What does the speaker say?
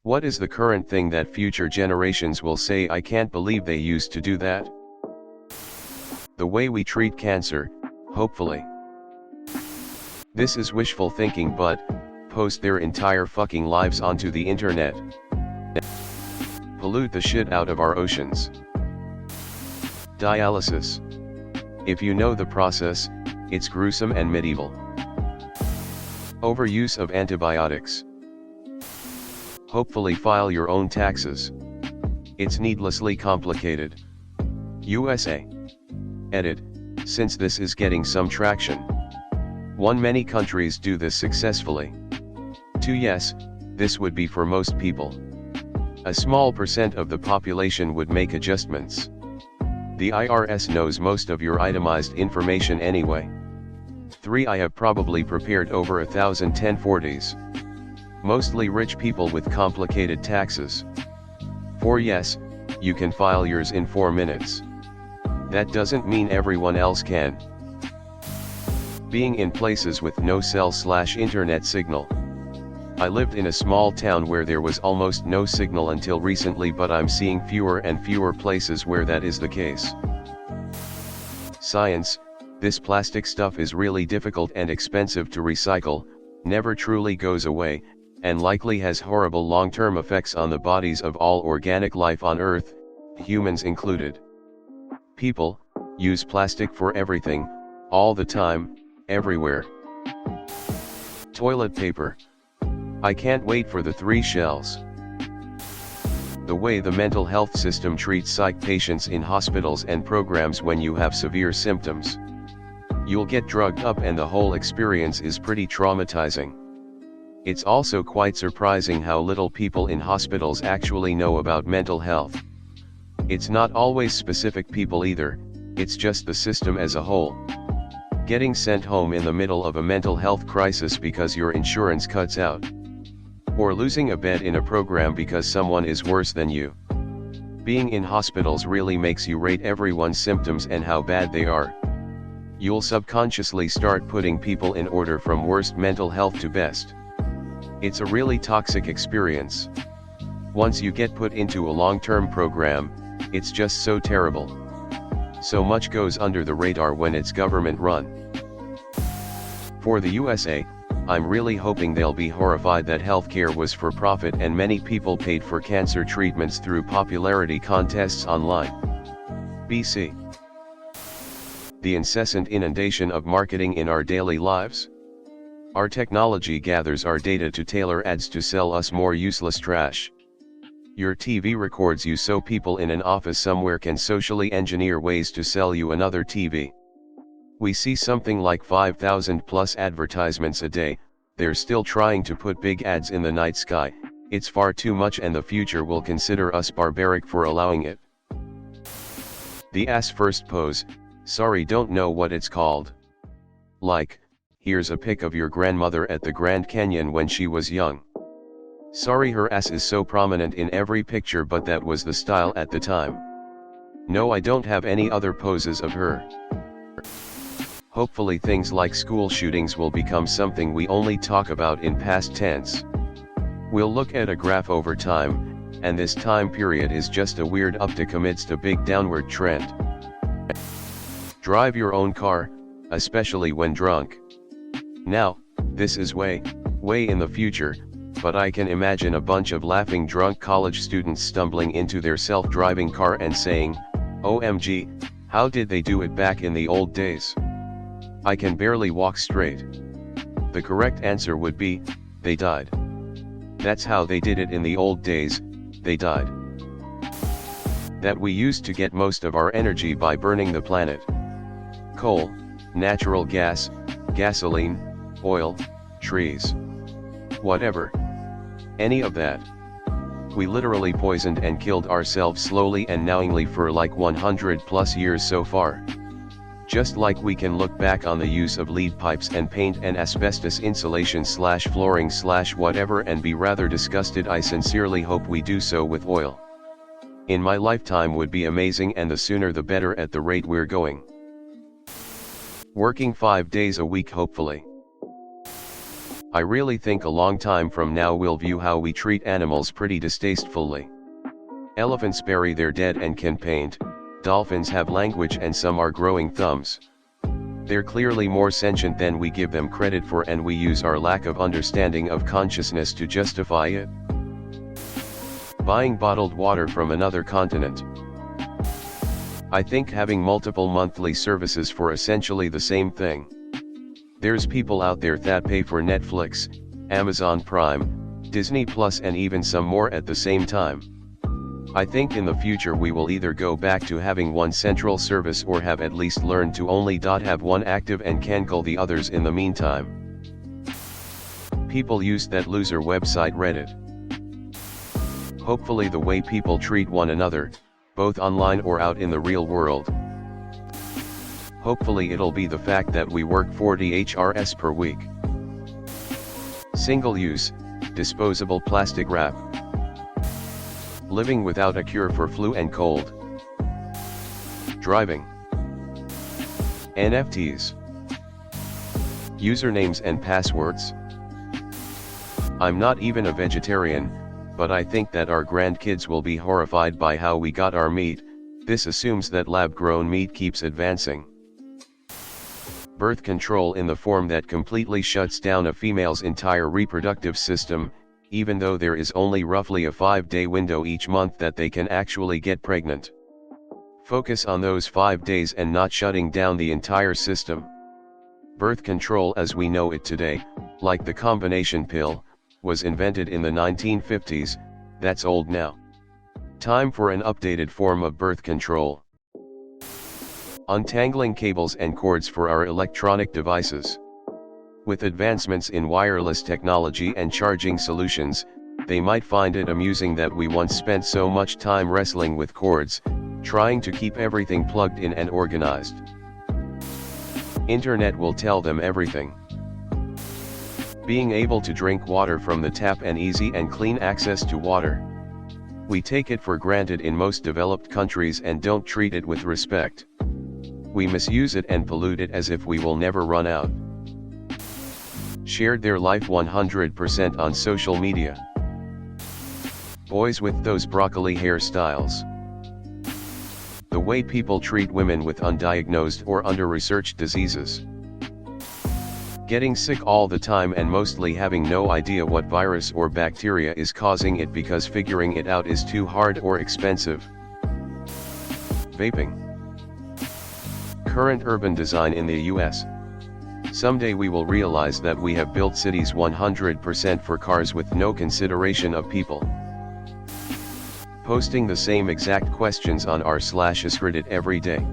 What is the current thing that future generations will say, I can't believe they used to do that? The way we treat cancer, hopefully. This is wishful thinking, but post their entire fucking lives onto the internet. Pollute the shit out of our oceans. Dialysis. If you know the process, it's gruesome and medieval. Overuse of antibiotics. Hopefully file your own taxes. It's needlessly complicated. USA. Edit, since this is getting some traction. 1. Many countries do this successfully. 2. Yes, this would be for most people. A small percent of the population would make adjustments. The IRS knows most of your itemized information anyway. 3. I have probably prepared over 1,000 1040s. Mostly rich people with complicated taxes. 4. Yes, you can file yours in 4 minutes. That doesn't mean everyone else can. Being in places with no cell/internet signal. I lived in a small town where there was almost no signal until recently, but I'm seeing fewer and fewer places where that is the case. Science, this plastic stuff is really difficult and expensive to recycle, never truly goes away, and likely has horrible long-term effects on the bodies of all organic life on Earth, humans included. People use plastic for everything, all the time, everywhere. Toilet paper. I can't wait for the 3 shells. The way the mental health system treats psych patients in hospitals and programs when you have severe symptoms. You'll get drugged up and the whole experience is pretty traumatizing. It's also quite surprising how little people in hospitals actually know about mental health. It's not always specific people either, it's just the system as a whole. Getting sent home in the middle of a mental health crisis because your insurance cuts out. Or losing a bed in a program because someone is worse than you. Being in hospitals really makes you rate everyone's symptoms and how bad they are. You'll subconsciously start putting people in order from worst mental health to best. It's a really toxic experience. Once you get put into a long-term program, it's just so terrible. So much goes under the radar when it's government run. For the USA, I'm really hoping they'll be horrified that healthcare was for profit and many people paid for cancer treatments through popularity contests online. BC. The incessant inundation of marketing in our daily lives. Our technology gathers our data to tailor ads to sell us more useless trash. Your TV records you so people in an office somewhere can socially engineer ways to sell you another TV. We see something like 5,000 plus advertisements a day. They're still trying to put big ads in the night sky. It's far too much and the future will consider us barbaric for allowing it. The ass first pose, sorry don't know what it's called. Like, here's a pic of your grandmother at the Grand Canyon when she was young. Sorry her ass is so prominent in every picture, but that was the style at the time. No, I don't have any other poses of her. Hopefully things like school shootings will become something we only talk about in past tense. We'll look at a graph over time, and this time period is just a weird uptick amidst a big downward trend. Drive your own car, especially when drunk. Now, this is way in the future, but I can imagine a bunch of laughing drunk college students stumbling into their self-driving car and saying, OMG, how did they do it back in the old days? I can barely walk straight. The correct answer would be, they died. That's how they did it in the old days, they died. That we used to get most of our energy by burning the planet. Coal, natural gas, gasoline, oil, trees. Whatever. Any of that. We literally poisoned and killed ourselves slowly and knowingly for like 100 plus years so far. Just like we can look back on the use of lead pipes and paint and asbestos insulation/flooring/whatever and be rather disgusted. I sincerely hope we do so with oil. In my lifetime would be amazing, and the sooner the better at the rate we're going. Working 5 days a week hopefully. I really think a long time from now we'll view how we treat animals pretty distastefully. Elephants bury their dead and can paint, dolphins have language and some are growing thumbs. They're clearly more sentient than we give them credit for, and we use our lack of understanding of consciousness to justify it. Buying bottled water from another continent. I think having multiple monthly services for essentially the same thing. There's people out there that pay for Netflix, Amazon Prime, Disney Plus and even some more at the same time. I think in the future we will either go back to having one central service or have at least learned to only have one active and cancel the others in the meantime. People use that loser website Reddit. Hopefully the way people treat one another, both online or out in the real world. Hopefully it'll be the fact that we work 40 HRS per week. Single-use, disposable plastic wrap. Living without a cure for flu and cold. Driving. NFTs. Usernames and passwords. I'm not even a vegetarian, but I think that our grandkids will be horrified by how we got our meat. This assumes that lab-grown meat keeps advancing. Birth control in the form that completely shuts down a female's entire reproductive system, even though there is only roughly a 5-day window each month that they can actually get pregnant. Focus on those 5 days and not shutting down the entire system. Birth control as we know it today, like the combination pill, was invented in the 1950s, that's old now. Time for an updated form of birth control. Untangling cables and cords for our electronic devices. With advancements in wireless technology and charging solutions, they might find it amusing that we once spent so much time wrestling with cords, trying to keep everything plugged in and organized. Internet will tell them everything. Being able to drink water from the tap and easy and clean access to water. We take it for granted in most developed countries and don't treat it with respect. We misuse it and pollute it as if we will never run out. Shared their life 100% on social media. Boys with those broccoli hairstyles. The way people treat women with undiagnosed or under-researched diseases. Getting sick all the time and mostly having no idea what virus or bacteria is causing it because figuring it out is too hard or expensive. Vaping. Current urban design in the US. Someday we will realize that we have built cities 100% for cars with no consideration of people. Posting the same exact questions on r/AskReddit every day.